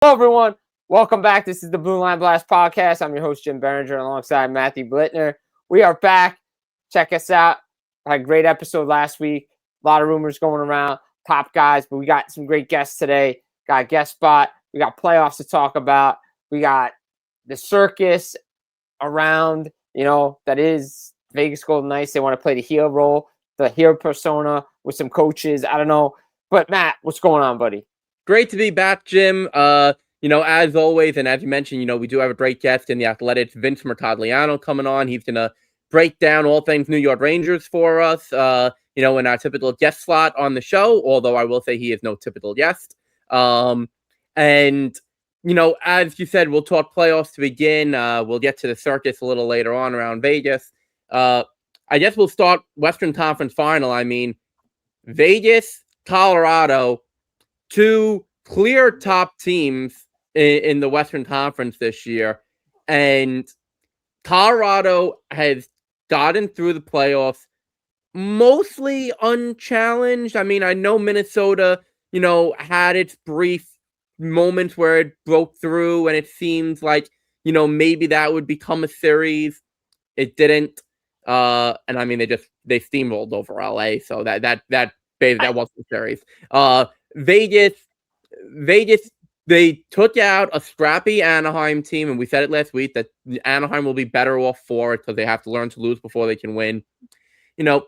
Hello, everyone. Welcome back. This is the Blue Line Blast podcast. I'm your host, Jim Biringer, alongside Matthew Blittner. We are back. Check us out. I had a great episode last week. A lot of rumors going around, top guys, but we got some great guests today. Got a guest spot. We got playoffs to talk about. We got the circus around, that is Vegas Golden Knights. They want to play the heel role, the heel persona with some coaches. I don't know. But Matt, what's going on, buddy? Great to be back, Jim. As always, and as you mentioned, we do have a great guest in the Athletic, Vince Mercogliano, coming on. He's going to break down all things New York Rangers for us, in our typical guest slot on the show, although I will say he is no typical guest. As you said, we'll talk playoffs to begin. We'll get to the circus a little later on around Vegas. I guess we'll start Western Conference Final. I mean, Vegas, Colorado, two clear top teams in the Western Conference this year. And Colorado has gotten through the playoffs mostly unchallenged. I mean, I know Minnesota, had its brief moments where it broke through and it seems like, maybe that would become a series. It didn't. And I mean, they steamrolled over LA. So that wasn't a series. Vegas, they took out a scrappy Anaheim team, and we said it last week that Anaheim will be better off for it because they have to learn to lose before they can win. This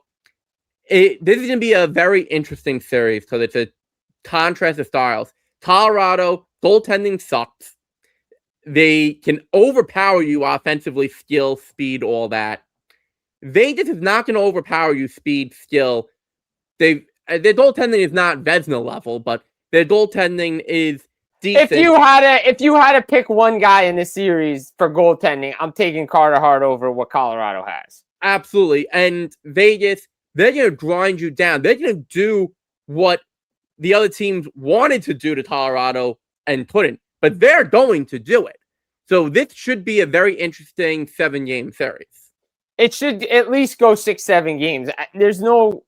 is going to be a very interesting series because it's a contrast of styles. Colorado, goaltending sucks. They can overpower you offensively, skill, speed, all that. Vegas is not going to overpower you, speed, skill. Their goaltending is not Vezina level, but their goaltending is decent. If you had to pick one guy in this series for goaltending, I'm taking Carter Hart over what Colorado has. Absolutely. And Vegas, they're going to grind you down. They're going to do what the other teams wanted to do to Colorado and couldn't, but they're going to do it. So this should be a very interesting 7-game series. It should at least go 6-7 games. There's no...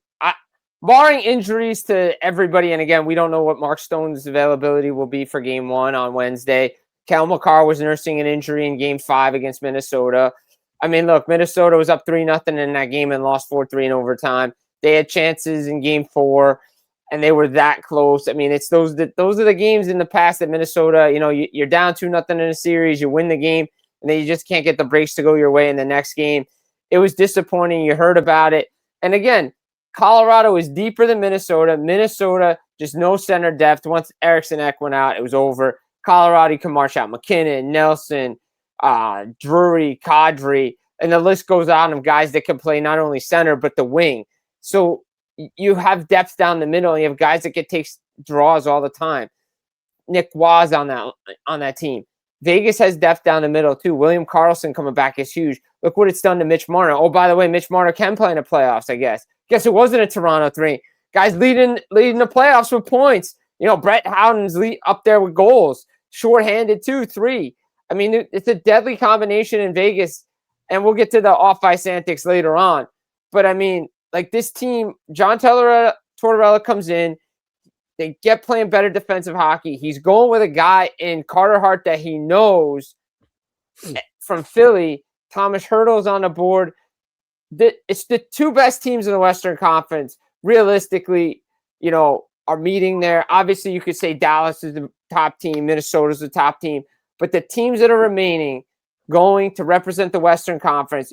barring injuries to everybody, and again, we don't know what Mark Stone's availability will be for Game 1 on Wednesday. Cal McCarr was nursing an injury in Game 5 against Minnesota. I mean, look, Minnesota was up 3-0 in that game and lost 4-3 in overtime. They had chances in Game 4, and they were that close. I mean, it's those are the games in the past that Minnesota, you're down 2-0 in a series, you win the game, and then you just can't get the breaks to go your way in the next game. It was disappointing. You heard about it. And again, Colorado is deeper than Minnesota. Minnesota, just no center depth. Once Eriksson Ek went out, it was over. Colorado can march out McKinnon, Nelson, Drury, Kadri, and the list goes on of guys that can play not only center, but the wing. So you have depth down the middle, and you have guys that can take draws all the time. Nick Waz on that team. Vegas has depth down the middle, too. William Karlsson coming back is huge. Look what it's done to Mitch Marner. Oh, by the way, Mitch Marner can play in the playoffs, I guess. Guess it wasn't a Toronto 3. Guys leading the playoffs with points. Brett Howden's up there with goals. Shorthanded, 2-3. I mean, it's a deadly combination in Vegas, and we'll get to the off-ice antics later on. But, I mean, like this team, John Tortorella comes in. They get playing better defensive hockey. He's going with a guy in Carter Hart that he knows from Philly. Thomas Hertl's on the board. It's the two best teams in the Western Conference. Realistically, are meeting there. Obviously, you could say Dallas is the top team. Minnesota's the top team. But the teams that are remaining going to represent the Western Conference,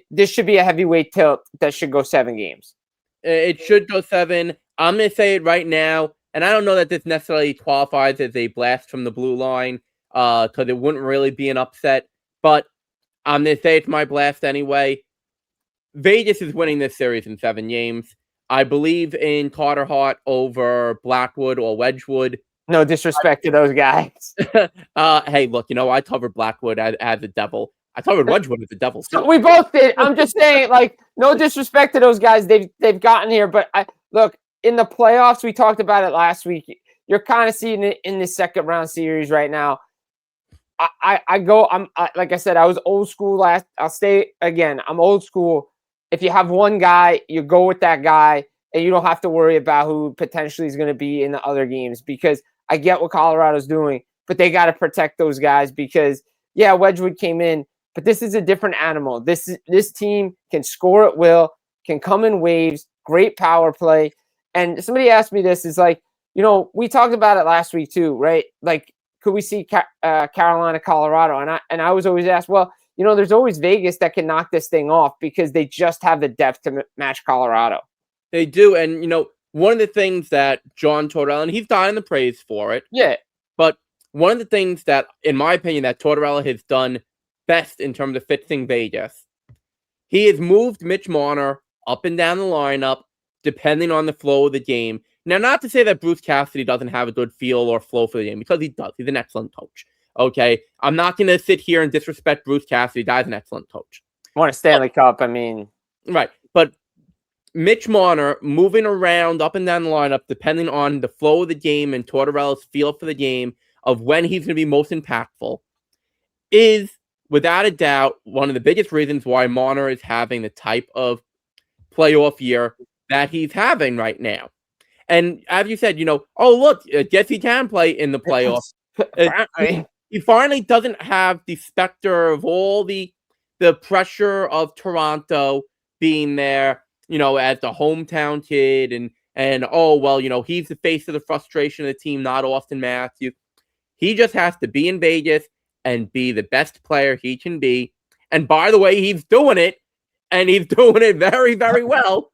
this should be a heavyweight tilt that should go 7 games. It should go 7. I'm going to say it right now, and I don't know that this necessarily qualifies as a blast from the blue line because it wouldn't really be an upset, but I'm going to say it's my blast anyway. Vegas is winning this series in 7 games. I believe in Carter Hart over Blackwood or Wedgwood. No disrespect to those guys. Hey, look, I covered Blackwood as a devil. I covered Wedgwood as a devil, too. We both did. I'm just saying, no disrespect to those guys. They've gotten here, but look, in the playoffs, we talked about it last week. You're kind of seeing it in the second round series right now. Like I said, I was old school I'll stay again. I'm old school. If you have one guy, you go with that guy, and you don't have to worry about who potentially is going to be in the other games because I get what Colorado's doing. but they got to protect those guys because, yeah, Wedgwood came in, but this is a different animal. This team can score at will, can come in waves, great power play. And somebody asked me this, is like, we talked about it last week too, right? Like, could we see Carolina, Colorado? And I was always asked, well, there's always Vegas that can knock this thing off because they just have the depth to match Colorado. They do. And, one of the things that John Tortorella, and he's gotten the praise for it. Yeah. But one of the things that, in my opinion, that Tortorella has done best in terms of fixing Vegas, he has moved Mitch Marner up and down the lineup depending on the flow of the game. Now, not to say that Bruce Cassidy doesn't have a good feel or flow for the game, because he does. He's an excellent coach. Okay? I'm not going to sit here and disrespect Bruce Cassidy. Guy's an excellent coach. Won a Stanley Cup, I mean. Right. But Mitch Marner moving around up and down the lineup depending on the flow of the game and Tortorella's feel for the game of when he's going to be most impactful is, without a doubt, one of the biggest reasons why Marner is having the type of playoff year that he's having right now. And as you said, oh, look, guess he can play in the playoffs. He finally doesn't have the specter of all the pressure of Toronto being there, as the hometown kid and oh, well, he's the face of the frustration of the team, not Austin Matthews. He just has to be in Vegas and be the best player he can be. And by the way, he's doing it, and he's doing it very, very well.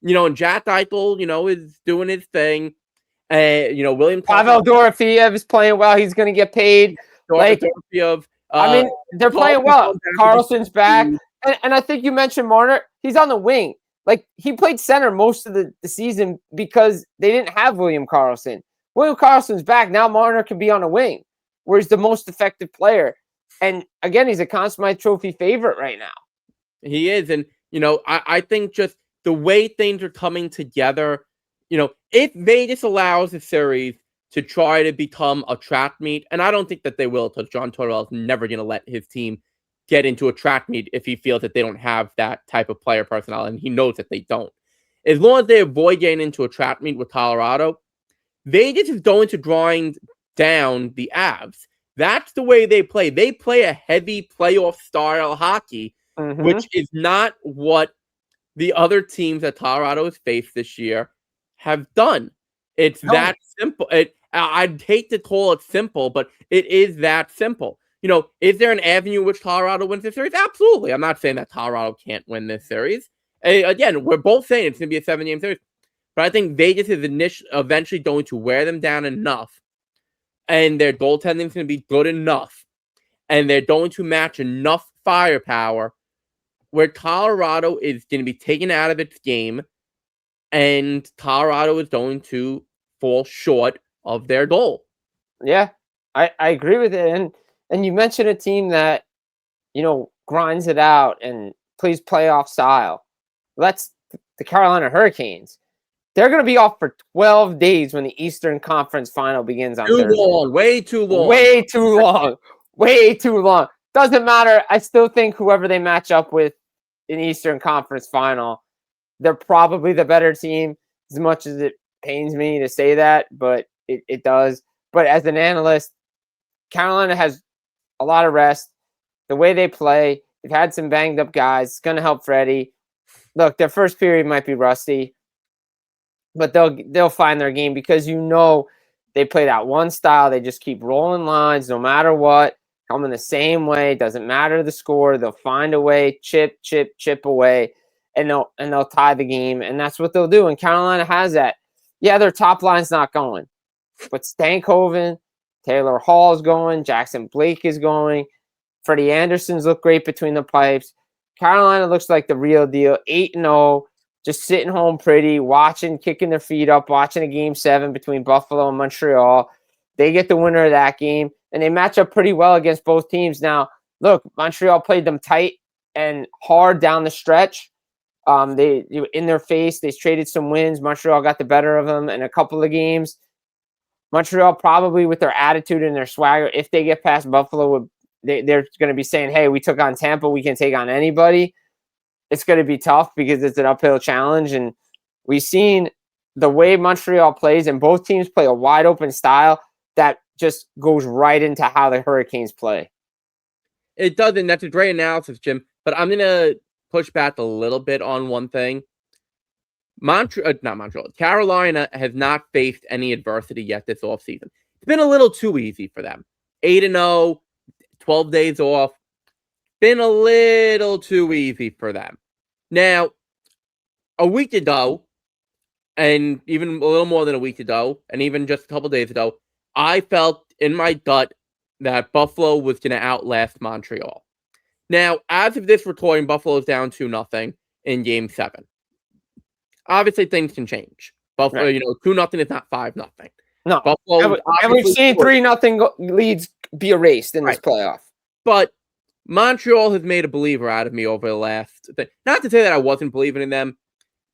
And Jack Eichel, is doing his thing. William Pavel Dorofeyev is playing well. He's going to get paid. Dorofeyev. They're playing well. Carlson's back. And I think you mentioned Marner. He's on the wing. Like, he played center most of the season because they didn't have William Karlsson. William Karlsson's back. Now Marner can be on the wing, where he's the most effective player. And, again, he's a Conn Smythe Trophy favorite right now. He is. And, I think just the way things are coming together, if Vegas allows the series to try to become a track meet, and I don't think that they will, because John Tortorella is never going to let his team get into a track meet if he feels that they don't have that type of player personnel, and he knows that they don't. As long as they avoid getting into a track meet with Colorado, Vegas is going to grind down the Avs. That's the way they play. They play a heavy playoff style hockey, which is not what the other teams that Colorado has faced this year have done. It's that simple. I'd hate to call it simple, but it is that simple. Is there an avenue which Colorado wins this series? Absolutely. I'm not saying that Colorado can't win this series. Again, we're both saying it's going to be a 7-game series, but I think Vegas is eventually going to wear them down enough, and their goaltending is going to be good enough, and they're going to match enough firepower where Colorado is going to be taken out of its game, and Colorado is going to fall short of their goal. Yeah, I agree with it. And you mentioned a team that, grinds it out and plays playoff style. That's the Carolina Hurricanes. They're going to be off for 12 days when the Eastern Conference Final begins on Thursday. Way too long. Way too long. Doesn't matter. I still think whoever they match up with in Eastern Conference Final, they're probably the better team, as much as it pains me to say that, but it does. But as an analyst, Carolina has a lot of rest. The way they play, they've had some banged up guys. It's going to help Freddie. Look, their first period might be rusty, but they'll find their game because they play that one style. They just keep rolling lines no matter what, coming the same way. Doesn't matter the score. They'll find a way, chip away, and they'll tie the game, and that's what they'll do. And Carolina has that. Yeah, their top line's not going, but Stankoven, Taylor Hall's going, Jackson Blake is going, Freddie Anderson's look great between the pipes. Carolina looks like the real deal. 8-0, just sitting home pretty, kicking their feet up, watching a Game 7 between Buffalo and Montreal. They get the winner of that game, and they match up pretty well against both teams. Now, look, Montreal played them tight and hard down the stretch. They in their face, they traded some wins. Montreal got the better of them in a couple of games. Montreal probably with their attitude and their swagger, if they get past Buffalo, they're going to be saying, hey, we took on Tampa. We can take on anybody. It's going to be tough because it's an uphill challenge. And we've seen the way Montreal plays, and both teams play a wide open style. that just goes right into how the Hurricanes play. It doesn't. That's a great analysis, Jim. But I'm going to push back a little bit on one thing. Not Montreal. Carolina has not faced any adversity yet this offseason. It's been a little too easy for them. 8-0, 12 days off. Been a little too easy for them. Now, a week ago, and even a little more than a week ago, and even just a couple days ago, I felt in my gut that Buffalo was going to outlast Montreal. Now, as of this recording, Buffalo is down 2-0 in Game 7. Obviously, things can change. Buffalo, Right. 2-0 is not 5-0. No, Buffalo, and we've seen 3-0 leads be erased in this playoff. But Montreal has made a believer out of me over the last thing. Not to say that I wasn't believing in them,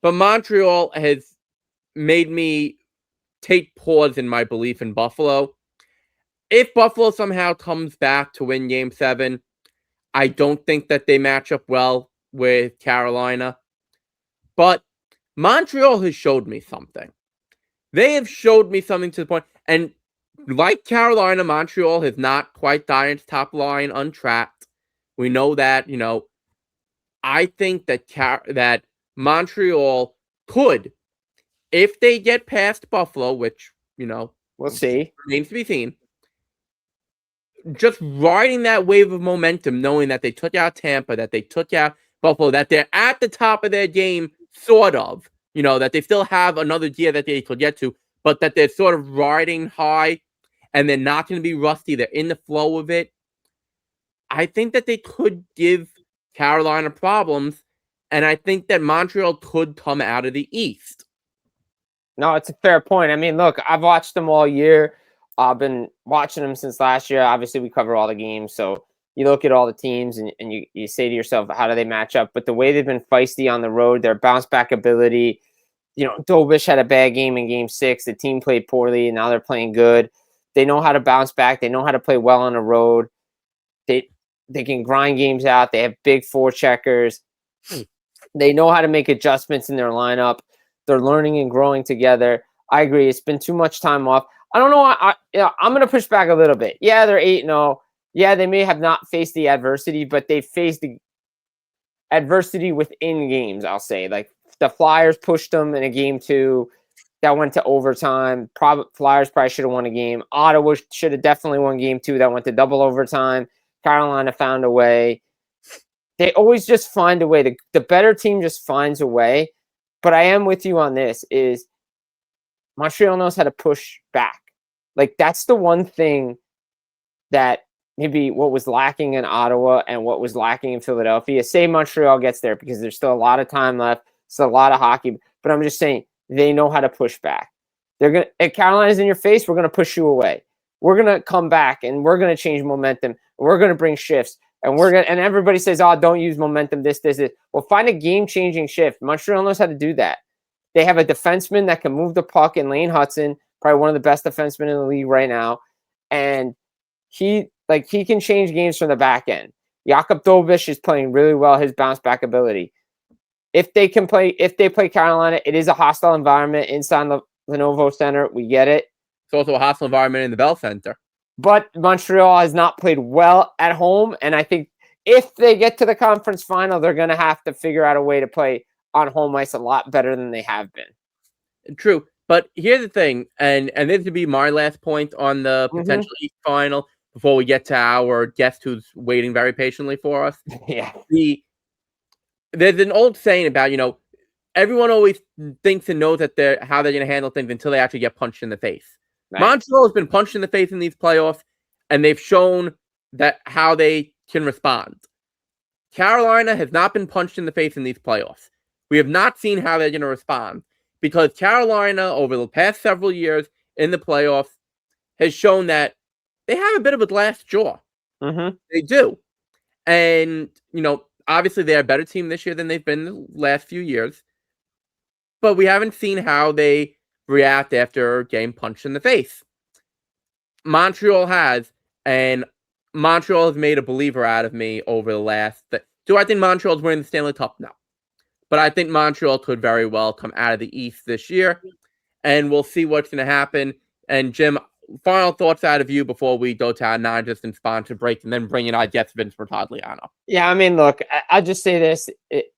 but Montreal has made me take pause in my belief in Buffalo. If Buffalo somehow comes back to win Game 7, I don't think that they match up well with Carolina. But Montreal has showed me something. They have showed me something to the point, and like Carolina, Montreal has not quite gotten its top line untrapped. We know that, I think that Montreal could, if they get past Buffalo, which, we'll see, remains to be seen, just riding that wave of momentum, knowing that they took out Tampa, that they took out Buffalo, that they're at the top of their game, sort of, that they still have another year that they could get to, but that they're sort of riding high and they're not going to be rusty. They're in the flow of it. I think that they could give Carolina problems, and I think that Montreal could come out of the East. No, it's a fair point. I mean, look, I've watched them all year. I've been watching them since last year. Obviously, we cover all the games, so you look at all the teams and you say to yourself, how do they match up? But the way they've been feisty on the road, their bounce back ability, Dobish had a bad game in Game 6. The team played poorly, and now they're playing good. They know how to bounce back. They know how to play well on the road. They can grind games out. They have big forecheckers. They know how to make adjustments in their lineup. They're learning and growing together. I agree. It's been too much time off. I don't know. I'm going to push back a little bit. Yeah, they're 8-0. Yeah, they may have not faced the adversity, but they faced the adversity within games, I'll say. Like, the Flyers pushed them in a Game 2 that went to overtime. Flyers probably should have won a game. Ottawa should have definitely won Game 2 that went to double overtime. Carolina found a way. They always just find a way. The better team just finds a way. But I am with you on this, is Montreal knows how to push back. Like, that's the one thing that maybe what was lacking in Ottawa and what was lacking in Philadelphia. Say Montreal gets there, because there's still a lot of time left. Still a lot of hockey. But I'm just saying, they know how to push back. If Carolina's in your face, we're going to push you away. We're going to come back, and we're going to change momentum. We're going to bring shifts. And everybody says, oh, don't use momentum, this. Well, find a game-changing shift. Montreal knows how to do that. They have a defenseman that can move the puck in Lane Hudson, probably one of the best defensemen in the league right now. And he can change games from the back end. Jakub Dobish is playing really well, his bounce back ability. If they play Carolina, it is a hostile environment inside the Lenovo Center. We get it. It's also a hostile environment in the Bell Center. But Montreal has not played well at home, and I think if they get to the conference final, they're going to have to figure out a way to play on home ice a lot better than they have been. True, but here's the thing, and this would be my last point on the potential East final before we get to our guest who's waiting very patiently for us. Yeah. There's an old saying about, everyone always thinks and knows that how they're going to handle things until they actually get punched in the face. Right. Montreal has been punched in the face in these playoffs, and they've shown that how they can respond. Carolina has not been punched in the face in these playoffs. We have not seen how they're going to respond, because Carolina, over the past several years in the playoffs, has shown that they have a bit of a glass jaw. Mm-hmm. They do. And, obviously they're a better team this year than they've been the last few years. But we haven't seen how they react after getting punched in the face. Montreal has, and Montreal has made a believer out of me over the last... Do I think Montreal's winning the Stanley Cup? No. But I think Montreal could very well come out of the East this year, and we'll see what's going to happen. And Jim, final thoughts out of you before we go to our non-existent sponsor break and then bring in our guest, Vince Mercogliano. Yeah, I mean, look, I'll just say this. It's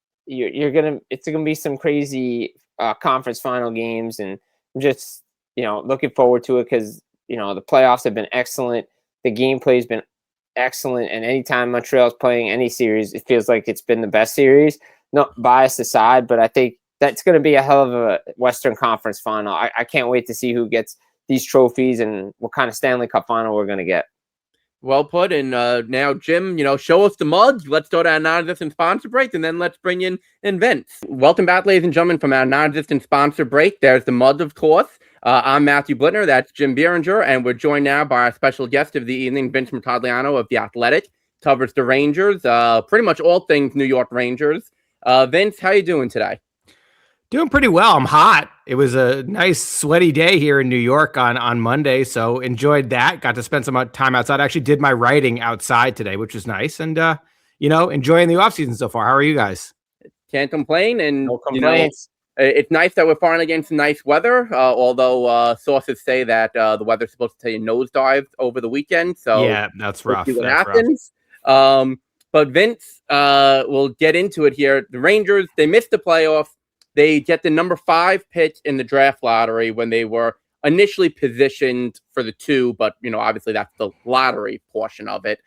going to be some crazy conference final games, and I'm just, looking forward to it because, the playoffs have been excellent. The gameplay has been excellent. And anytime Montreal's playing any series, it feels like it's been the best series. No bias aside, but I think that's going to be a hell of a Western Conference final. I can't wait to see who gets these trophies and what kind of Stanley Cup final we're going to get. Well put. And now, Jim, show us the mugs. Let's go to our non-existent sponsor break, and then let's bring in Vince. Welcome back, ladies and gentlemen, from our non-existent sponsor break. There's the mugs, of course. I'm Matthew Blittner. That's Jim Biringer, and we're joined now by our special guest of the evening, Vince Mercogliano of The Athletic. Covers the Rangers, pretty much all things New York Rangers. Vince, how you doing today? Doing pretty well. I'm hot. It was a nice sweaty day here in New York on Monday, so enjoyed that. Got to spend some time outside. I actually did my writing outside today, which was nice. And, enjoying the offseason so far. How are you guys? Can't complain. And no complaints. It's nice that we're finally getting some nice weather, although sources say that the weather's supposed to take a nosedive over the weekend. So yeah, that's rough. We'll see what happens. But Vince, we'll get into it here. The Rangers, they missed the playoffs. They get the number 5 pick in the draft lottery when they were initially positioned for the 2, but, obviously that's the lottery portion of it.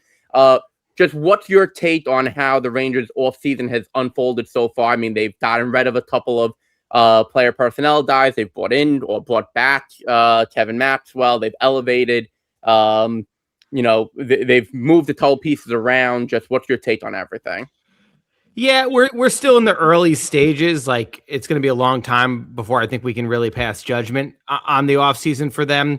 Just what's your take on how the Rangers offseason has unfolded so far? I mean, they've gotten rid of a couple of player personnel guys. They've brought in or brought back Kevin Maxwell. They've elevated, they've moved a couple pieces around. Just what's your take on everything? Yeah, we're still in the early stages. Like, it's going to be a long time before I think we can really pass judgment on the offseason for them.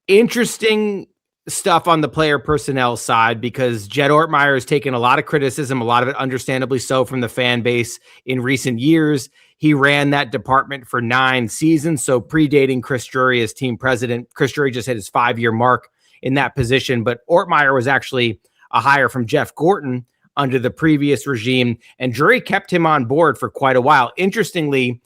Interesting stuff on the player personnel side because Jed Ortmeyer has taken a lot of criticism, a lot of it understandably so from the fan base in recent years. He ran that department for 9 seasons, so predating Chris Drury as team president. Chris Drury just hit his 5-year mark in that position, but Ortmeyer was actually a hire from Jeff Gorton under the previous regime, and Drury kept him on board for quite a while. Interestingly,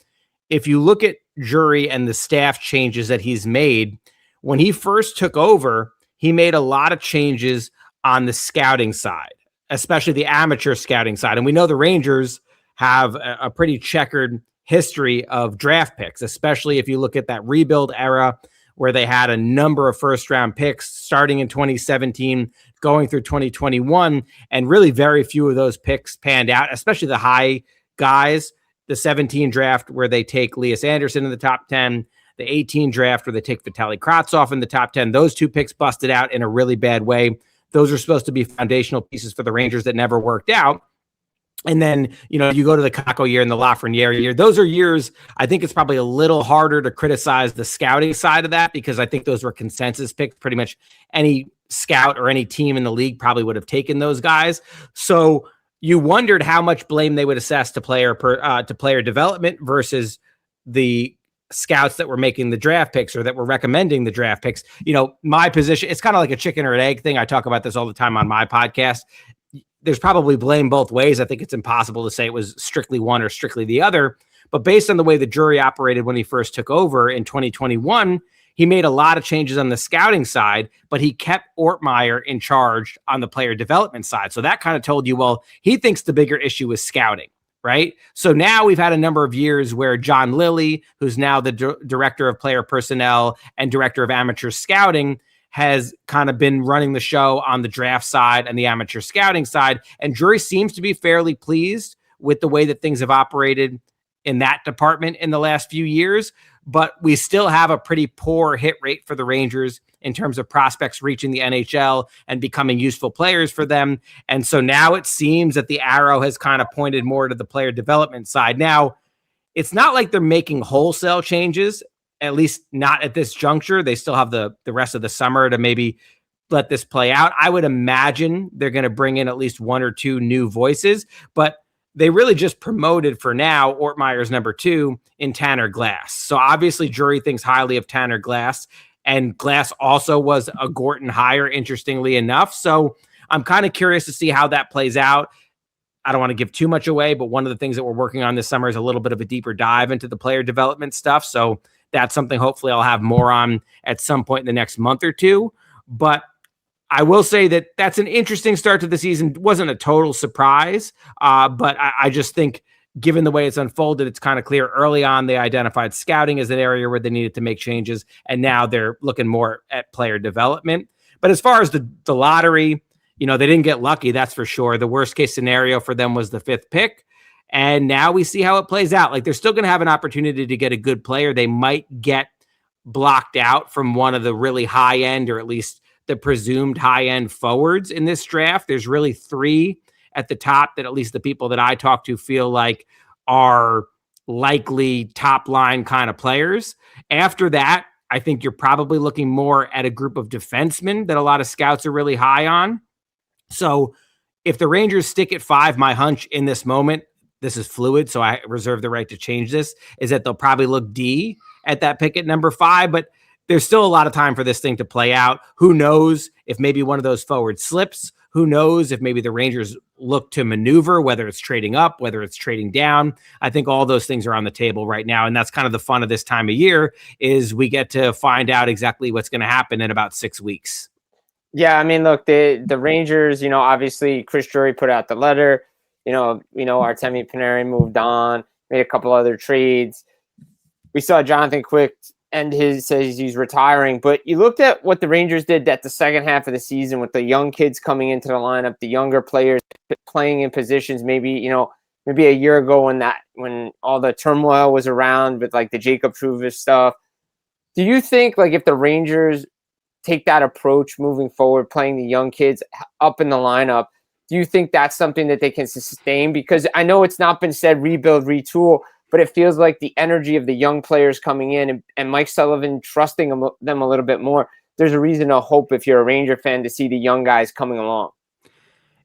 if you look at Drury and the staff changes that he's made, when he first took over, he made a lot of changes on the scouting side, especially the amateur scouting side. And we know the Rangers have a pretty checkered history of draft picks, especially if you look at that rebuild era where they had a number of first-round picks starting in 2017, going through 2021, and really very few of those picks panned out, especially the high guys. The 17 draft where they take Lias Andersson in the top 10, the 18 draft where they take Vitaly Kravtsov in the top 10. Those 2 picks busted out in a really bad way. Those are supposed to be foundational pieces for the Rangers that never worked out. And then, you go to the Kakko year and the Lafreniere year. Those are years, I think it's probably a little harder to criticize the scouting side of that because I think those were consensus picks. Pretty much any scout or any team in the league probably would have taken those guys. So you wondered how much blame they would assess to player development versus the scouts that were making the draft picks or that were recommending the draft picks. My position, it's kind of like a chicken or an egg thing. I talk about this all the time on my podcast. There's probably blame both ways. I think it's impossible to say it was strictly one or strictly the other. But based on the way the Drury operated when he first took over in 2021, he made a lot of changes on the scouting side, but he kept Ortmeyer in charge on the player development side. So that kind of told you, well, he thinks the bigger issue is scouting, right? So now we've had a number of years where John Lilly, who's now the director of player personnel and director of amateur scouting, has kind of been running the show on the draft side and the amateur scouting side. And Drury seems to be fairly pleased with the way that things have operated in that department in the last few years. But we still have a pretty poor hit rate for the Rangers in terms of prospects reaching the NHL and becoming useful players for them. And so now it seems that the arrow has kind of pointed more to the player development side. Now, it's not like they're making wholesale changes, at least not at this juncture. They still have the rest of the summer to maybe let this play out. I would imagine they're going to bring in at least 1 or 2 new voices, but they really just promoted for now Ortmeyer's number 2 in Tanner Glass. So obviously Drury thinks highly of Tanner Glass, and Glass also was a Gorton hire, interestingly enough. So I'm kind of curious to see how that plays out. I don't want to give too much away, but one of the things that we're working on this summer is a little bit of a deeper dive into the player development stuff. So that's something hopefully I'll have more on at some point in the next month or two. But I will say that that's an interesting start to the season. It wasn't a total surprise, but I just think given the way it's unfolded, it's kind of clear early on they identified scouting as an area where they needed to make changes, and now they're looking more at player development. But as far as the lottery, they didn't get lucky, that's for sure. The worst case scenario for them was the 5th pick, and now we see how it plays out. Like, they're still going to have an opportunity to get a good player. They might get blocked out from one of the really high end, or at least the presumed high-end forwards in this draft. There's really 3 at the top that at least the people that I talk to feel like are likely top-line kind of players. After that, I think you're probably looking more at a group of defensemen that a lot of scouts are really high on. So if the Rangers stick at 5, my hunch in this moment, this is fluid, so I reserve the right to change this, is that they'll probably look D at that pick at number 5, but there's still a lot of time for this thing to play out. Who knows if maybe one of those forwards slips? Who knows if maybe the Rangers look to maneuver, whether it's trading up, whether it's trading down. I think all those things are on the table right now. And that's kind of the fun of this time of year, is we get to find out exactly what's going to happen in about 6 weeks. Yeah, I mean, look, the Rangers, obviously Chris Drury put out the letter. Artemi Panarin moved on, made a couple other trades. We saw Jonathan Quick says he's retiring, but you looked at what the Rangers did at the second half of the season with the young kids coming into the lineup, the younger players playing in positions maybe a year ago when all the turmoil was around with like the Jacob Trouba stuff. Do you think, like, if the Rangers take that approach moving forward, playing the young kids up in the lineup, do you think that's something that they can sustain? Because I know it's not been said rebuild, retool, but it feels like the energy of the young players coming in and Mike Sullivan trusting them a little bit more. There's a reason to hope, if you're a Ranger fan, to see the young guys coming along.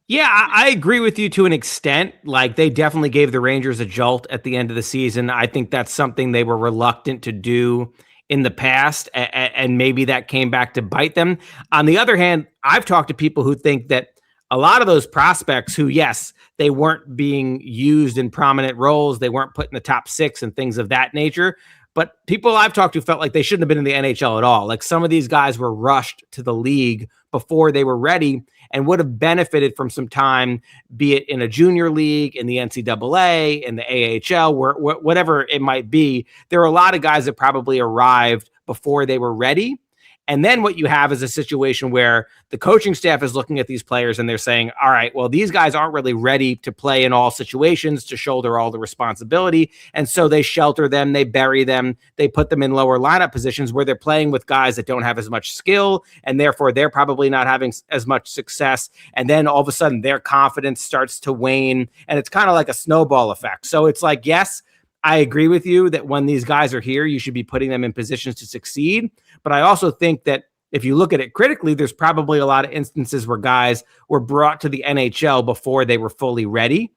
Yeah, I agree with you to an extent. Like, they definitely gave the Rangers a jolt at the end of the season. I think that's something they were reluctant to do in the past, and maybe that came back to bite them. On the other hand, I've talked to people who think that a lot of those prospects who, yes, they weren't being used in prominent roles, they weren't put in the top 6 and things of that nature, but people I've talked to felt like they shouldn't have been in the NHL at all. Like, some of these guys were rushed to the league before they were ready and would have benefited from some time, be it in a junior league, in the NCAA, in the AHL, whatever it might be. There are a lot of guys that probably arrived before they were ready. And then what you have is a situation where the coaching staff is looking at these players and they're saying, all right, well, these guys aren't really ready to play in all situations, to shoulder all the responsibility. And so they shelter them, they bury them, they put them in lower lineup positions where they're playing with guys that don't have as much skill, and therefore they're probably not having as much success. And then all of a sudden their confidence starts to wane, and it's kind of like a snowball effect. So it's like, yes, I agree with you that when these guys are here, you should be putting them in positions to succeed. But I also think that if you look at it critically, there's probably a lot of instances where guys were brought to the NHL before they were fully ready.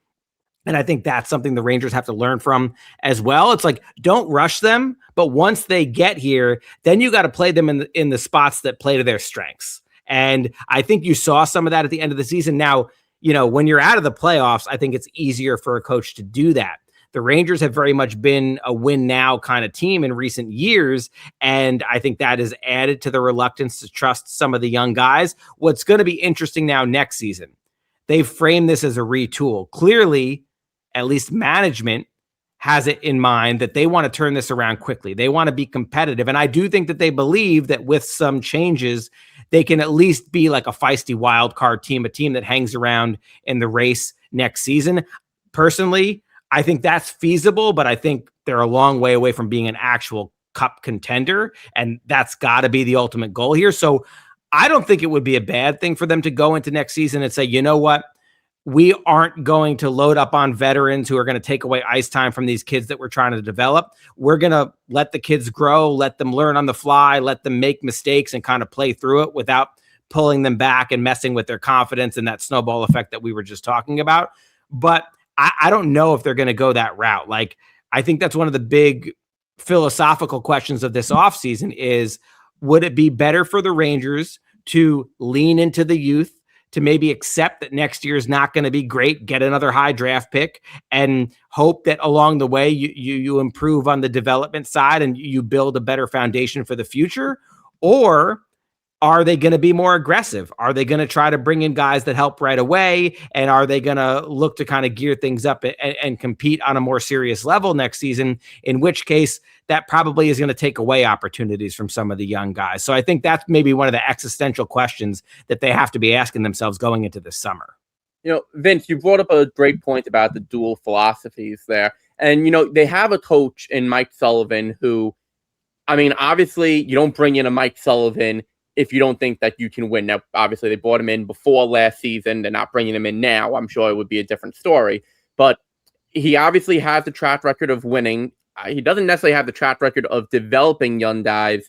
And I think that's something the Rangers have to learn from as well. It's like, don't rush them, but once they get here, then you got to play them in the spots that play to their strengths. And I think you saw some of that at the end of the season. Now, when you're out of the playoffs, I think it's easier for a coach to do that. The Rangers have very much been a win now kind of team in recent years, and I think that has added to the reluctance to trust some of the young guys. What's going to be interesting now next season, they've framed this as a retool. Clearly, at least management has it in mind that they want to turn this around quickly. They want to be competitive, and I do think that they believe that with some changes, they can at least be like a feisty wild card team, a team that hangs around in the race next season. Personally, I think that's feasible, but I think they're a long way away from being an actual cup contender, and that's got to be the ultimate goal here. So I don't think it would be a bad thing for them to go into next season and say, you know what, we aren't going to load up on veterans who are going to take away ice time from these kids that we're trying to develop. We're going to let the kids grow, let them learn on the fly, let them make mistakes and kind of play through it without pulling them back and messing with their confidence and that snowball effect that we were just talking about. But I don't know if they're going to go that route. Like, I think that's one of the big philosophical questions of this offseason is, would it be better for the Rangers to lean into the youth, to maybe accept that next year is not going to be great, get another high draft pick, and hope that along the way you improve on the development side and you build a better foundation for the future? Or are they going to be more aggressive? Are they going to try to bring in guys that help right away? And are they going to look to kind of gear things up and compete on a more serious level next season? In which case, that probably is going to take away opportunities from some of the young guys. So I think that's maybe one of the existential questions that they have to be asking themselves going into this summer. Vince, you brought up a great point about the dual philosophies there. And, they have a coach in Mike Sullivan who, obviously you don't bring in a Mike Sullivan if you don't think that you can win. Now, obviously, they brought him in before last season. They're not bringing him in now. I'm sure it would be a different story. But he obviously has the track record of winning. He doesn't necessarily have the track record of developing young guys.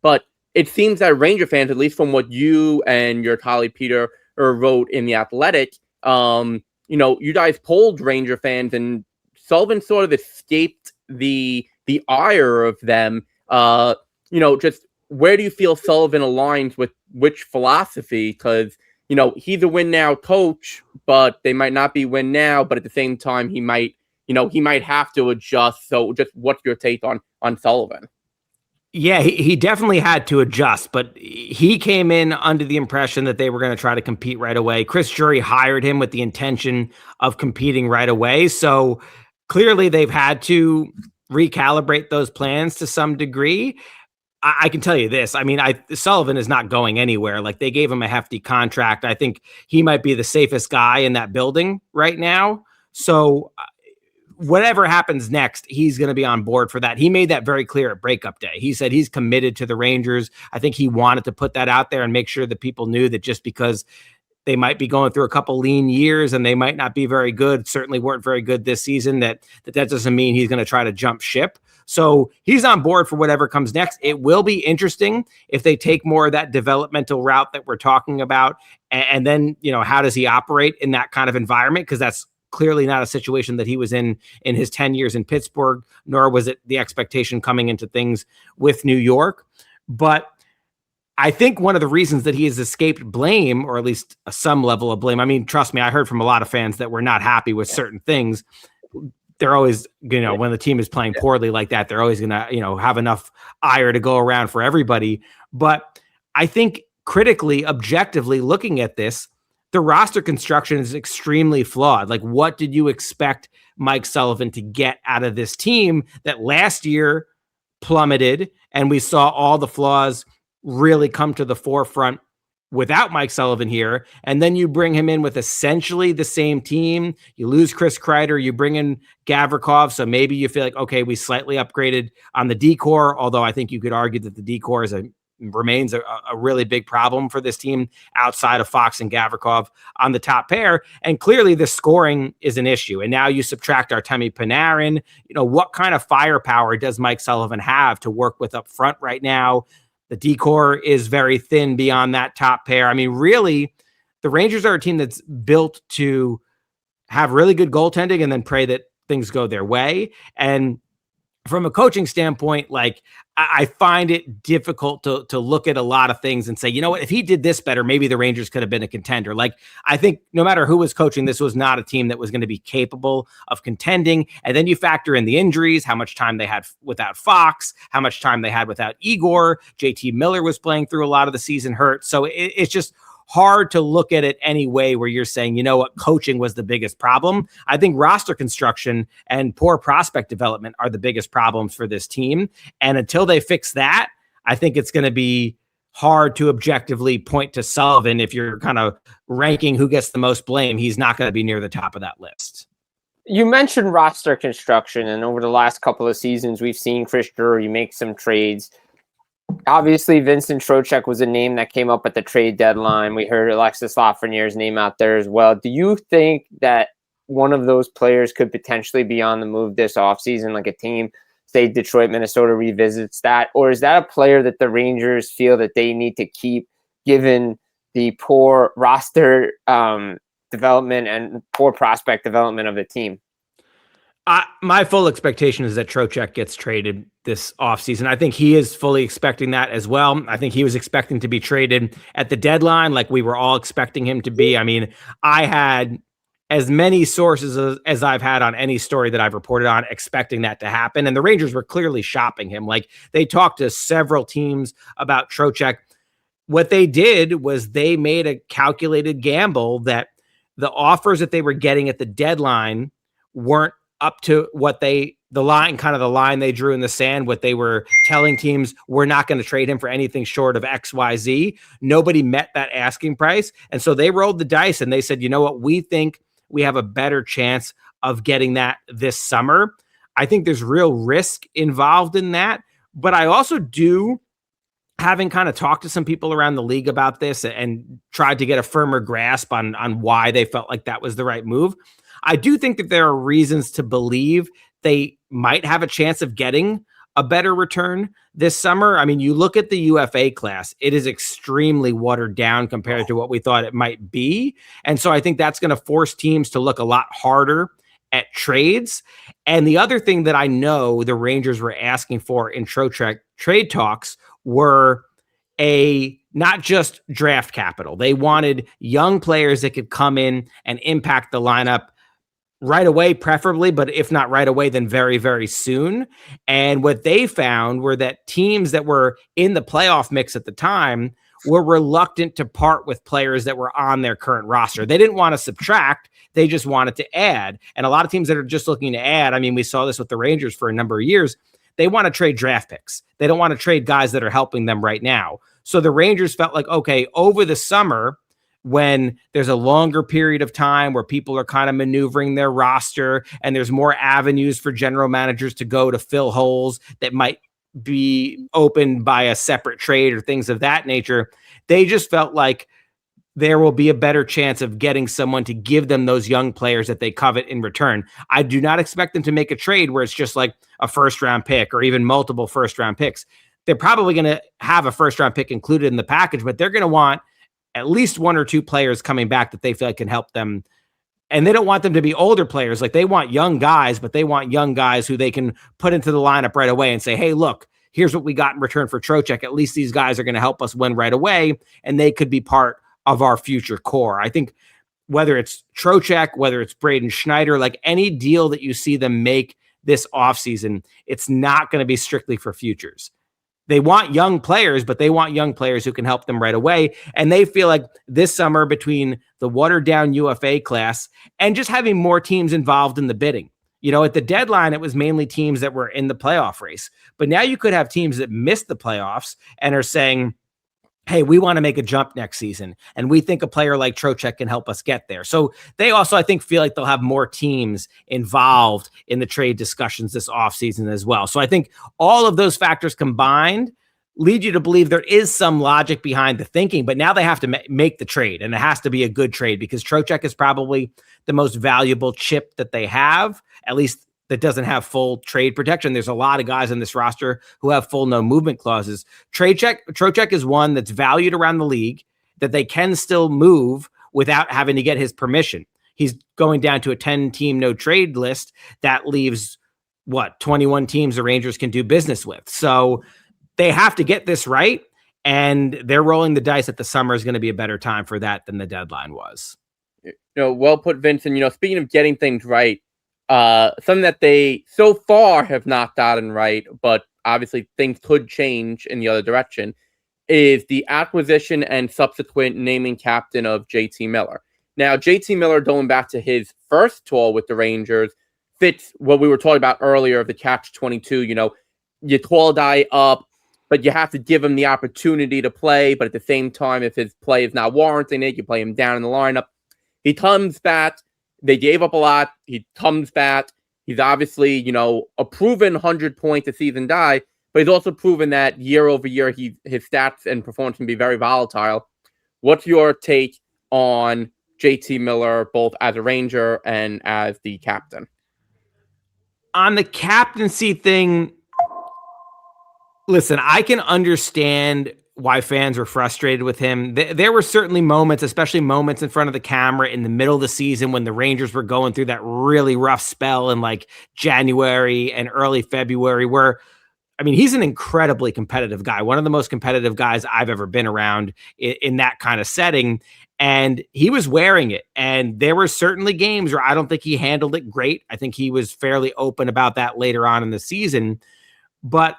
But it seems that Ranger fans, at least from what you and your colleague Peter wrote in The Athletic, you guys polled Ranger fans, and Sullivan sort of escaped the ire of them. Just where do you feel Sullivan aligns with which philosophy? Because, he's a win now coach, but they might not be win now, but at the same time, he might have to adjust. So just what's your take on Sullivan? Yeah, he definitely had to adjust, but he came in under the impression that they were going to try to compete right away. Chris Drury hired him with the intention of competing right away. So clearly they've had to recalibrate those plans to some degree. I can tell you this. Sullivan is not going anywhere. Like, they gave him a hefty contract. I think he might be the safest guy in that building right now. So whatever happens next, he's going to be on board for that. He made that very clear at breakup day. He said he's committed to the Rangers. I think he wanted to put that out there and make sure that people knew that just because they might be going through a couple lean years and they might not be very good, certainly weren't very good this season, that doesn't mean he's going to try to jump ship. So he's on board for whatever comes next. It will be interesting if they take more of that developmental route that we're talking about. And then, how does he operate in that kind of environment? Because that's clearly not a situation that he was in his 10 years in Pittsburgh, nor was it the expectation coming into things with New York. But I think one of the reasons that he has escaped blame, or at least some level of blame, trust me, I heard from a lot of fans that were not happy with certain things. They're always, when the team is playing poorly like that, they're always going to, have enough ire to go around for everybody. But I think critically, objectively looking at this, the roster construction is extremely flawed. Like, what did you expect Mike Sullivan to get out of this team that last year plummeted, and we saw all the flaws really come to the forefront without Mike Sullivan here? And then you bring him in with essentially the same team. You lose Chris Kreider, you bring in Gavrikov, so maybe you feel like, okay, we slightly upgraded on the D-core, although I think you could argue that the D-core remains a really big problem for this team outside of Fox and Gavrikov on the top pair. And clearly the scoring is an issue. And now you subtract Artemi Panarin. What kind of firepower does Mike Sullivan have to work with up front right now? The D-core is very thin beyond that top pair. Really, the Rangers are a team that's built to have really good goaltending and then pray that things go their way. And from a coaching standpoint, like, I find it difficult to look at a lot of things and say, you know what, if he did this better, maybe the Rangers could have been a contender. Like, I think no matter who was coaching, this was not a team that was going to be capable of contending. And then you factor in the injuries, how much time they had without Fox, how much time they had without Igor. JT Miller was playing through a lot of the season hurt. So it's just hard to look at it any way where you're saying, you know what, coaching was the biggest problem. I think roster construction and poor prospect development are the biggest problems for this team. And until they fix that, I think it's going to be hard to objectively point to Sullivan. If you're kind of ranking who gets the most blame, he's not going to be near the top of that list. You mentioned roster construction, and over the last couple of seasons, we've seen Chris Drury make some trades. Obviously, Vincent Trocheck was a name that came up at the trade deadline. We heard Alexis Lafreniere's name out there as well. Do you think that one of those players could potentially be on the move this offseason, like a team, say Detroit, Minnesota, revisits that? Or is that a player that the Rangers feel that they need to keep given the poor roster development and poor prospect development of the team? My full expectation is that Trocheck gets traded this offseason. I think he is fully expecting that as well. I think he was expecting to be traded at the deadline, like we were all expecting him to be. I mean, I had as many sources as I've had on any story that I've reported on expecting that to happen. And the Rangers were clearly shopping him. Like, they talked to several teams about Trocheck. What they did was they made a calculated gamble that the offers that they were getting at the deadline weren't up to what the line they drew in the sand, what they were telling teams, we're not going to trade him for anything short of XYZ. Nobody met that asking price. And so they rolled the dice and they said, you know what, we think we have a better chance of getting that this summer. I think there's real risk involved in that. But I also do, having kind of talked to some people around the league about this and tried to get a firmer grasp on why they felt like that was the right move, I do think that there are reasons to believe they might have a chance of getting a better return this summer. I mean, you look at the UFA class, it is extremely watered down compared to what we thought it might be. And so I think that's going to force teams to look a lot harder at trades. And the other thing that I know the Rangers were asking for in Trocheck trade talks were not just draft capital. They wanted young players that could come in and impact the lineup right away, preferably, but if not right away, then very, very soon. And what they found were that teams that were in the playoff mix at the time were reluctant to part with players that were on their current roster. They didn't want to subtract. They just wanted to add. And a lot of teams that are just looking to add, I mean, we saw this with the Rangers for a number of years. They want to trade draft picks. They don't want to trade guys that are helping them right now. So the Rangers felt like, okay, over the summer, when there's a longer period of time where people are kind of maneuvering their roster and there's more avenues for general managers to go to fill holes that might be opened by a separate trade or things of that nature, they just felt like there will be a better chance of getting someone to give them those young players that they covet in return. I do not expect them to make a trade where it's just like a first-round pick or even multiple first-round picks. They're probably going to have a first-round pick included in the package, but they're going to want at least one or two players coming back that they feel like can help them. And they don't want them to be older players. Like, they want young guys, but they want young guys who they can put into the lineup right away and say, hey, look, here's what we got in return for Trocheck. At least these guys are going to help us win right away, and they could be part of our future core. I think whether it's Trocheck, whether it's Braden Schneider, like any deal that you see them make this offseason, it's not going to be strictly for futures. They want young players, but they want young players who can help them right away. And they feel like this summer, between the watered down UFA class and just having more teams involved in the bidding, you know, at the deadline, it was mainly teams that were in the playoff race. But now you could have teams that missed the playoffs and are saying, hey, we want to make a jump next season, and we think a player like Trocheck can help us get there. So they also, I think, feel like they'll have more teams involved in the trade discussions this offseason as well. So I think all of those factors combined lead you to believe there is some logic behind the thinking, but now they have to make the trade, and it has to be a good trade because Trocheck is probably the most valuable chip that they have, at least that doesn't have full trade protection. There's a lot of guys in this roster who have full no movement clauses. Trocheck is one that's valued around the league, that they can still move without having to get his permission. He's going down to a 10-team no trade list. That leaves, 21 teams the Rangers can do business with. So they have to get this right, and they're rolling the dice that the summer is going to be a better time for that than the deadline was. You know, well put, Vincent. You know, speaking of getting things right, something that they so far have not gotten right, but obviously things could change in the other direction, is the acquisition and subsequent naming captain of JT Miller. Now, JT Miller, going back to his first tour with the Rangers, fits what we were talking about earlier of the catch-22. You know, you call a guy up, but you have to give him the opportunity to play, but at the same time, if his play is not warranting it, you play him down in the lineup. He comes back. They gave up a lot. He comes back. He's obviously, you know, a proven 100-point a season guy, but he's also proven that year over year, his stats and performance can be very volatile. What's your take on JT Miller, both as a Ranger and as the captain? On the captaincy thing, listen, I can understand why fans were frustrated with him. There were certainly moments, especially moments in front of the camera in the middle of the season when the Rangers were going through that really rough spell in like January and early February where, I mean, he's an incredibly competitive guy, one of the most competitive guys I've ever been around in that kind of setting. And he was wearing it. And there were certainly games where I don't think he handled it great. I think he was fairly open about that later on in the season. But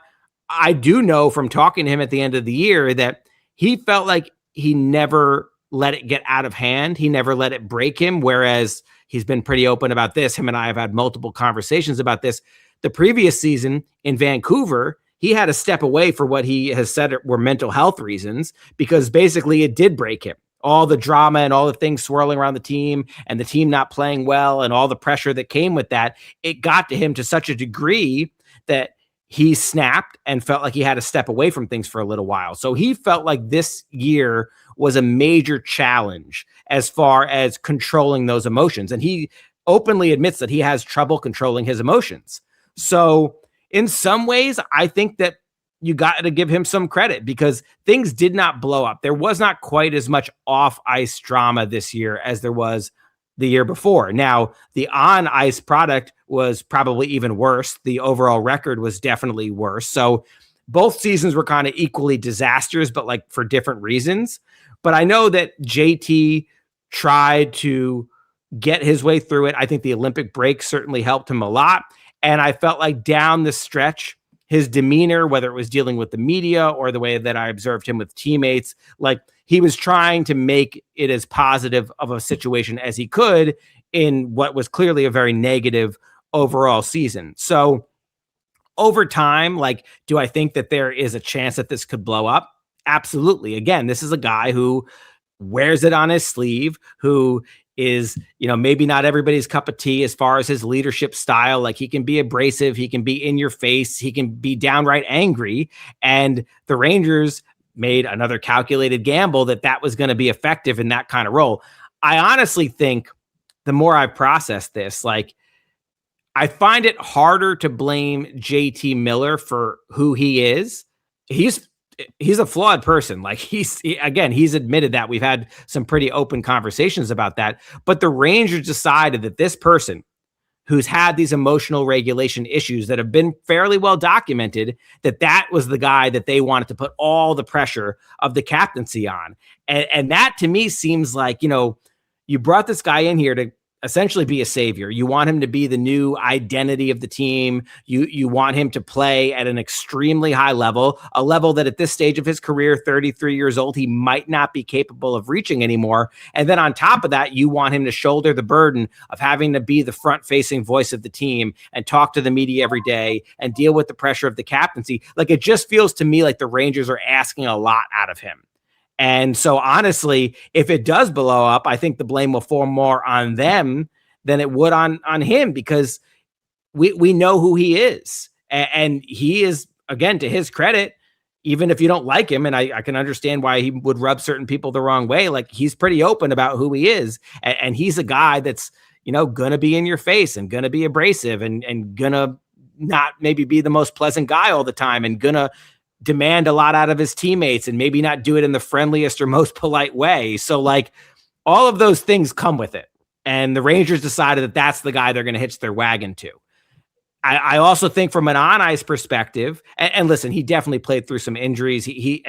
I do know from talking to him at the end of the year that he felt like he never let it get out of hand. He never let it break him, whereas he's been pretty open about this. Him and I have had multiple conversations about this. The previous season in Vancouver, he had to step away for what he has said were mental health reasons, because basically it did break him. All the drama and all the things swirling around the team and the team not playing well and all the pressure that came with that, it got to him to such a degree that he snapped and felt like he had to step away from things for a little while. So he felt like this year was a major challenge as far as controlling those emotions. And he openly admits that he has trouble controlling his emotions. So in some ways, I think that you got to give him some credit because things did not blow up. There was not quite as much off-ice drama this year as there was the year before. Now, the on-ice product was probably even worse. The overall record was definitely worse. So both seasons were kind of equally disasters, but like for different reasons. But I know that JT tried to get his way through it. I think the Olympic break certainly helped him a lot. And I felt like down the stretch, his demeanor, whether it was dealing with the media or the way that I observed him with teammates, like he was trying to make it as positive of a situation as he could in what was clearly a very negative overall season. So over time, like, do I think that there is a chance that this could blow up? Absolutely. Again, this is a guy who wears it on his sleeve, who is, maybe not everybody's cup of tea as far as his leadership style. Like he can be abrasive, he can be in your face, he can be downright angry. And the Rangers made another calculated gamble that was going to be effective in that kind of role. I honestly think the more I've processed this, like I find it harder to blame JT Miller for who he is. He's a flawed person. Like he's admitted that. We've had some pretty open conversations about that, but the Rangers decided that this person who's had these emotional regulation issues that have been fairly well documented, that was the guy that they wanted to put all the pressure of the captaincy on. And that to me seems like, you brought this guy in here to essentially be a savior. You want him to be the new identity of the team. You want him to play at an extremely high level, a level that at this stage of his career, 33 years old, he might not be capable of reaching anymore. And then on top of that, you want him to shoulder the burden of having to be the front-facing voice of the team and talk to the media every day and deal with the pressure of the captaincy. Like it just feels to me like the Rangers are asking a lot out of him. And so honestly, if it does blow up, I think the blame will fall more on them than it would on him, because we know who he is. And he is, again, to his credit, even if you don't like him, and I can understand why he would rub certain people the wrong way, like he's pretty open about who he is. And he's a guy that's, going to be in your face and going to be abrasive and going to not maybe be the most pleasant guy all the time and going to demand a lot out of his teammates and maybe not do it in the friendliest or most polite way. So like all of those things come with it. And the Rangers decided that that's the guy they're going to hitch their wagon to. I also think from an on-ice perspective, and listen, he definitely played through some injuries. He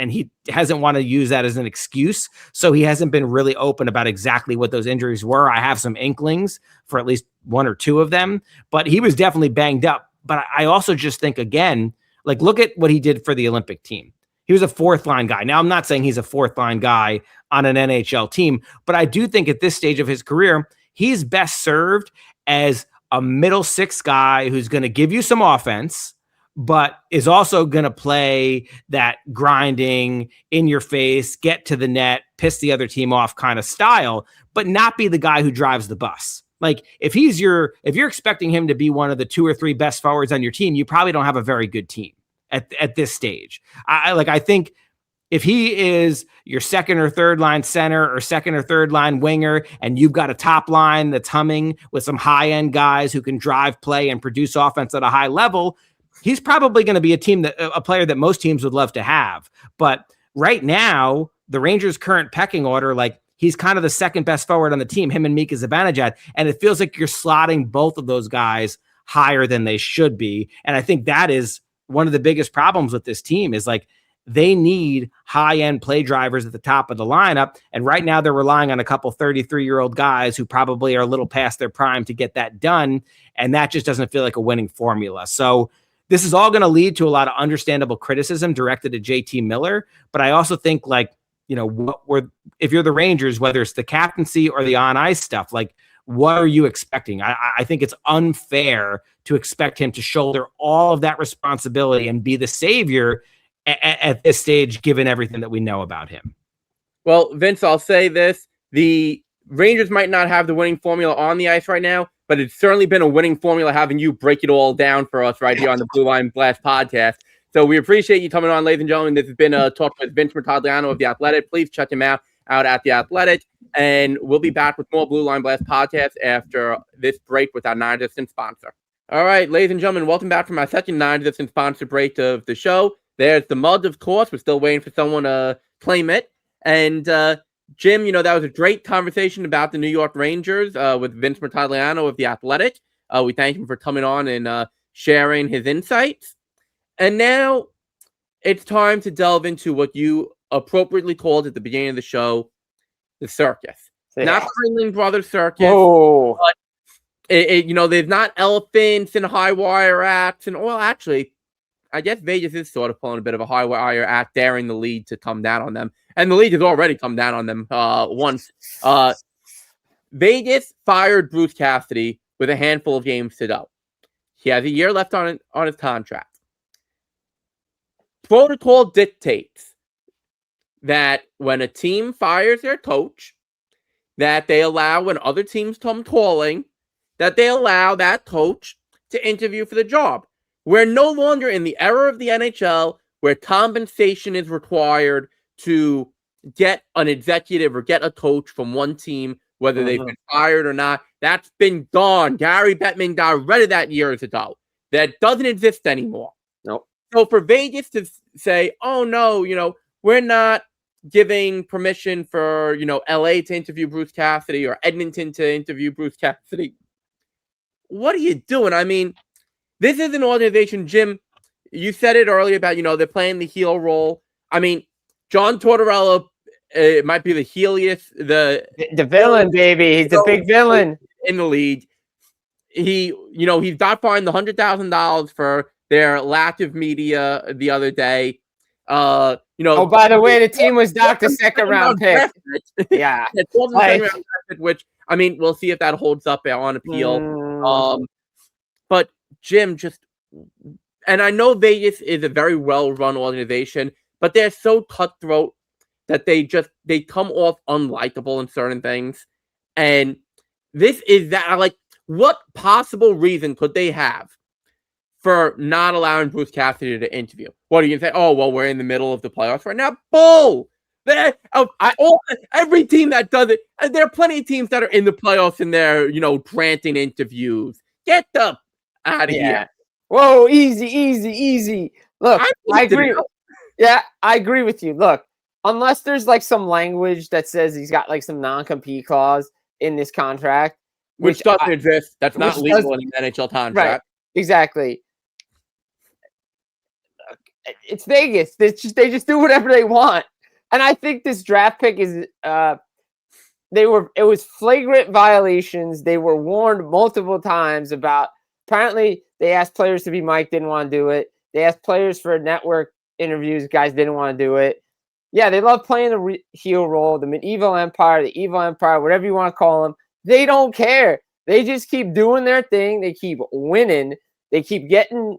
hasn't wanted to use that as an excuse. So he hasn't been really open about exactly what those injuries were. I have some inklings for at least one or two of them, but he was definitely banged up. But I also just think, again, like, look at what he did for the Olympic team. He was a fourth line guy. Now, I'm not saying he's a fourth line guy on an NHL team, but I do think at this stage of his career, he's best served as a middle six guy who's going to give you some offense, but is also going to play that grinding, in your face, get to the net, piss the other team off kind of style, but not be the guy who drives the bus. Like if you're expecting him to be one of the two or three best forwards on your team, you probably don't have a very good team at this stage. I think if he is your second or third line center or second or third line winger, and you've got a top line that's humming with some high end guys who can drive play and produce offense at a high level, he's probably going to be a player that most teams would love to have. But right now, the Rangers' current pecking order, like he's kind of the second best forward on the team, him and Mika Zibanejad. And it feels like you're slotting both of those guys higher than they should be. And I think that is one of the biggest problems with this team is like they need high-end play drivers at the top of the lineup. And right now they're relying on a couple 33-year-old guys who probably are a little past their prime to get that done. And that just doesn't feel like a winning formula. So this is all going to lead to a lot of understandable criticism directed at JT Miller. But I also think like, you know, if you're the Rangers, whether it's the captaincy or the on-ice stuff, like what are you expecting? I think it's unfair to expect him to shoulder all of that responsibility and be the savior at this stage, given everything that we know about him. Well, Vince, I'll say this. The Rangers might not have the winning formula on the ice right now, but it's certainly been a winning formula having you break it all down for us right here on the Blue Line Blast podcast. So we appreciate you coming on, ladies and gentlemen. This has been a talk with Vince Mercogliano of The Athletic. Please check him out at The Athletic. And we'll be back with more Blue Line Blast podcasts after this break with our non-existent sponsor. All right, ladies and gentlemen, welcome back from our second non-existent sponsor break of the show. There's the mug, of course. We're still waiting for someone to claim it. And Jim, you know, that was a great conversation about the New York Rangers with Vince Mercogliano of The Athletic. We thank him for coming on and sharing his insights. And now it's time to delve into what you appropriately called at the beginning of the show, the circus. Yeah. Not the Ringling Brothers circus. Oh. But you know, there's not elephants and high wire acts. And, well, actually, I guess Vegas is sort of pulling a bit of a high wire act, daring the league to come down on them. And the league has already come down on them once. Vegas fired Bruce Cassidy with a handful of games to go. He has a year left on his contract. Protocol dictates that when a team fires their coach, that they allow, when other teams come calling, that they allow that coach to interview for the job. We're no longer in the era of the NHL where compensation is required to get an executive or get a coach from one team, whether they've been fired or not. That's been gone. Gary Bettman got rid of that years ago. That doesn't exist anymore. Nope. So for Vegas to say, oh, no, you know, we're not giving permission for, you know, LA to interview Bruce Cassidy or Edmonton to interview Bruce Cassidy. What are you doing? I mean, this is an organization, Jim, you said it earlier about, you know, they're playing the heel role. I mean, John Tortorella, it might be the heeliest, the villain, baby. He's the big villain in the league. He, you know, he's got fined the $100,000 for their lack of media the other day. You know. Oh, by the way, the team was docked a second round pick. Yeah. Which, I mean, we'll see if that holds up on appeal. But Jim, and I know Vegas is a very well-run organization, but they're so cutthroat that they come off unlikable in certain things. And this is that, like, what possible reason could they have for not allowing Bruce Cassidy to interview? What are you going to say? Oh, well, we're in the middle of the playoffs right now. Bull! Every team that does it, there are plenty of teams that are in the playoffs and they're, you know, granting interviews. Get the out of here. Whoa, easy. Look, I agree. Yeah, I agree with you. Look, unless there's like some language that says he's got like some non-compete clause in this contract, which doesn't exist. That's not legal in an NHL contract. Right, exactly. It's Vegas. They just do whatever they want. And I think this draft pick is it was flagrant violations. They were warned multiple times about. Apparently, they asked players to be mic'd, didn't want to do it. They asked players for network interviews, guys didn't want to do it. Yeah, they love playing the heel role, the medieval empire, the evil empire, whatever you want to call them. They don't care. They just keep doing their thing. They keep winning. They keep getting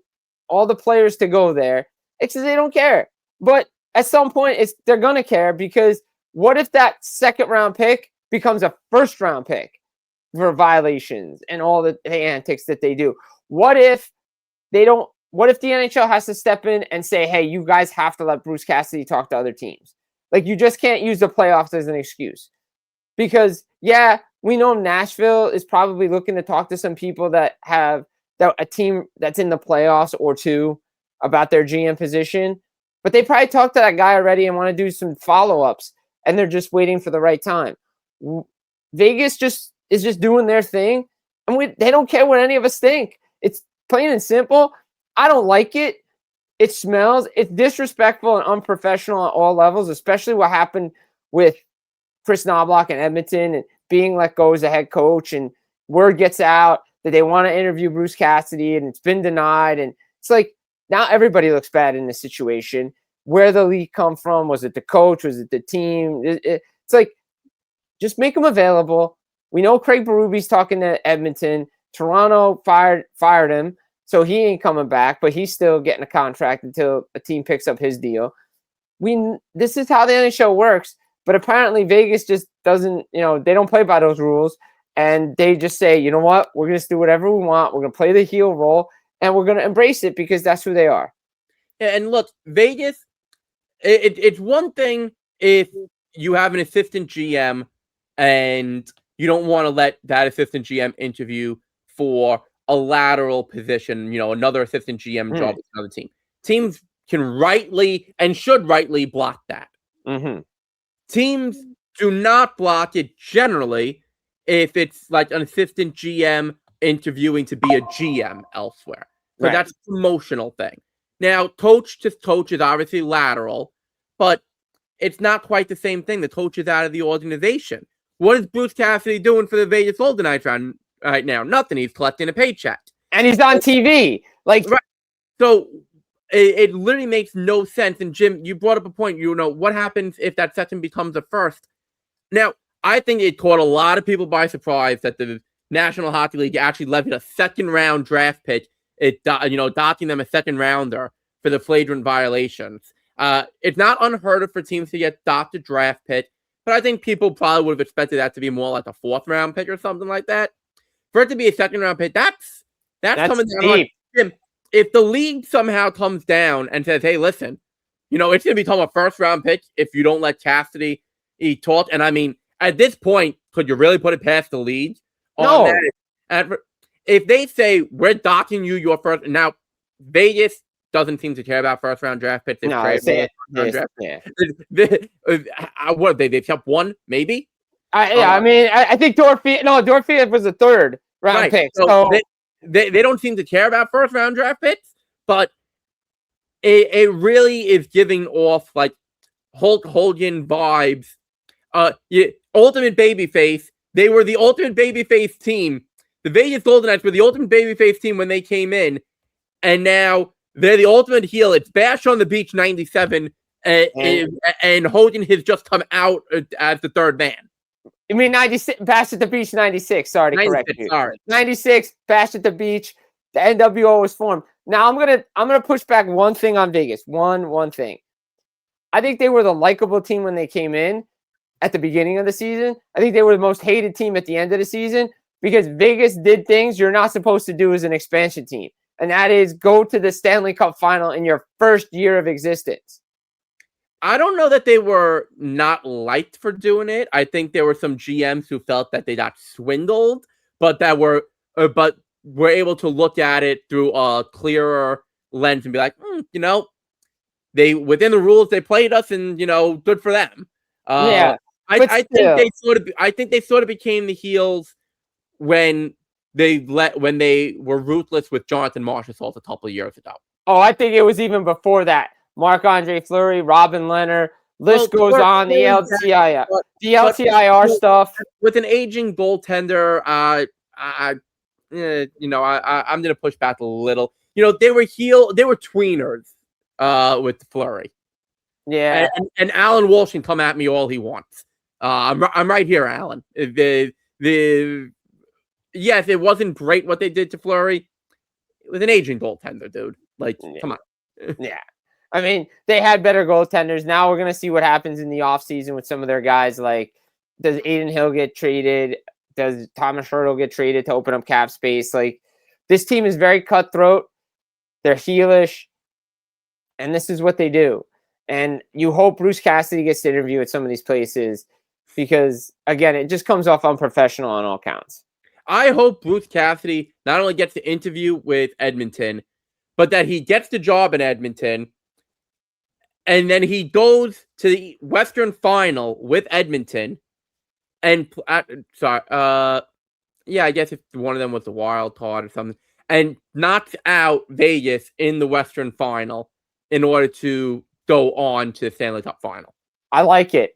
all the players to go there. It's because they don't care. But at some point, they're going to care, because what if that second round pick becomes a first round pick for violations and all the antics that they do? What if the NHL has to step in and say, hey, you guys have to let Bruce Cassidy talk to other teams? Like, you just can't use the playoffs as an excuse. Because, yeah, we know Nashville is probably looking to talk to some people that have a team that's in the playoffs or two about their GM position. But they probably talked to that guy already and want to do some follow-ups, and they're just waiting for the right time. Vegas is just doing their thing, and they don't care what any of us think. It's plain and simple. I don't like it. It smells. It's disrespectful and unprofessional at all levels, especially what happened with Chris Knobloch and Edmonton and being let go as a head coach, and word gets out that they want to interview Bruce Cassidy, and it's been denied. And it's like, now everybody looks bad in this situation. Where the leak come from? Was it the coach? Was it the team? It's like, just make them available. We know Craig Berube's talking to Edmonton. Toronto fired him, so he ain't coming back, but he's still getting a contract until a team picks up his deal. This is how the NHL works, but apparently Vegas just doesn't, they don't play by those rules, and they just say, you know what, we're going to do whatever we want. We're going to play the heel role, and we're going to embrace it because that's who they are. Yeah, and look, Vegas, it's one thing if you have an assistant GM and you don't want to let that assistant GM interview for a lateral position, another assistant GM job with another team. Teams can rightly and should rightly block that. Mm-hmm. Teams do not block it generally if it's like an assistant GM interviewing to be a GM elsewhere. So that's a promotional thing. Now, coach to coach is obviously lateral, but it's not quite the same thing. The coach is out of the organization. What is Bruce Cassidy doing for the Vegas Golden Knights right now? Nothing. He's collecting a paycheck. And he's on TV. So it literally makes no sense. And Jim, you brought up a point. What happens if that second becomes a first? Now, I think it caught a lot of people by surprise that the National Hockey League actually levied a second-round draft pick, docking them a second-rounder for the flagrant violations. It's not unheard of for teams to get docked a draft pick, but I think people probably would have expected that to be more like a fourth-round pick or something like that. For it to be a second-round pick, that's coming down. Like, Jim, if the league somehow comes down and says, hey, listen, it's going to become a first-round pick if you don't let Cassidy talk. And I mean, at this point, could you really put it past the league? No. And if they say, we're docking you your first... Now, Vegas doesn't seem to care about first-round draft picks. No, what, they've kept one, maybe? I think Dorfield was a third-round pick. So they don't seem to care about first-round draft picks, but it really is giving off, like, Hulk Hogan vibes. Ultimate babyface. They were the ultimate babyface team. The Vegas Golden Knights were the ultimate babyface team when they came in, and now they're the ultimate heel. It's Bash on the Beach 97, and Hogan has just come out as the third man. You mean 96? Bash at the Beach 96. Sorry to correct you. Sorry. 96. Bash at the Beach. The NWO was formed. Now I'm gonna push back one thing on Vegas. One thing. I think they were the likable team when they came in at the beginning of the season. I think they were the most hated team at the end of the season because Vegas did things you're not supposed to do as an expansion team. And that is go to the Stanley Cup final in your first year of existence. I don't know that they were not liked for doing it. I think there were some GMs who felt that they got swindled, but were able to look at it through a clearer lens and be like, they within the rules they played us, and good for them. I think they sort of became the heels when they were ruthless with Jonathan Marchessault a couple of years ago. Oh, I think it was even before that. Marc-Andre Fleury, Robin Leonard, list goes on. The LTIR stuff with an aging goaltender. I'm going to push back a little. They were tweeners with Fleury. Yeah, and Alan Walsh can come at me all he wants. I'm right here, Alan. Yes, it wasn't great what they did to Fleury. It was an aging goaltender, dude. Like, come on. Yeah. I mean, they had better goaltenders. Now we're going to see what happens in the offseason with some of their guys. Like, does Aiden Hill get traded? Does Thomas Hertl get traded to open up cap space? Like, this team is very cutthroat. They're heelish. And this is what they do. And you hope Bruce Cassidy gets to interview at some of these places because, again, it just comes off unprofessional on all counts. I hope Bruce Cassidy not only gets to interview with Edmonton, but that he gets the job in Edmonton and then he goes to the Western Final with Edmonton, and yeah, I guess if one of them was a wild card or something, and knocks out Vegas in the Western Final in order to go on to the Stanley Cup Final. I like it.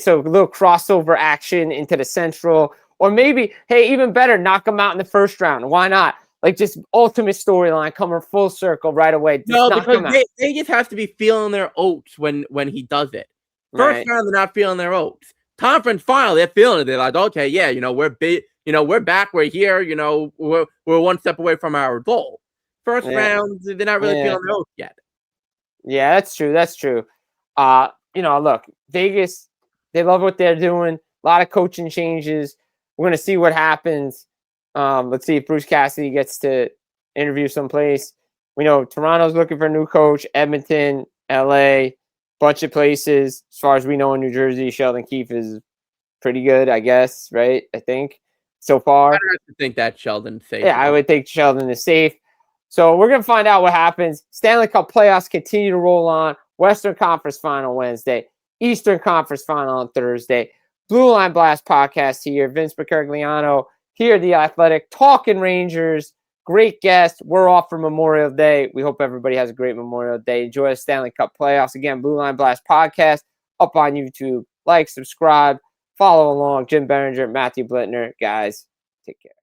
So a little crossover action into the Central, or maybe, hey, even better, knock them out in the first round. Why not? Like, just ultimate storyline coming full circle right away. Just No, because Vegas has to be feeling their oats when he does it. First round, they're not feeling their oats. Conference Final, they're feeling it. They're like, okay, yeah, we're big. We're back. We're here. We're one step away from our goal. First round, they're not really feeling their oats yet. Yeah, that's true. Look, Vegas, they love what they're doing. A lot of coaching changes. We're going to see what happens. Let's see if Bruce Cassidy gets to interview someplace. We know Toronto's looking for a new coach. Edmonton, LA, bunch of places. As far as we know in New Jersey, Sheldon Keefe is pretty good, I guess, right? I think so far. I don't think that Sheldon's safe. Yeah, I would think Sheldon is safe. So we're going to find out what happens. Stanley Cup playoffs continue to roll on. Western Conference Final Wednesday. Eastern Conference Final on Thursday. Blue Line Blast podcast here. Vince Mercogliano here, The Athletic, talking Rangers. Great guest. We're off for Memorial Day. We hope everybody has a great Memorial Day. Enjoy the Stanley Cup playoffs. Again, Blue Line Blast podcast up on YouTube. Like, subscribe, follow along. Jim Biringer, Matthew Blittner. Guys, take care.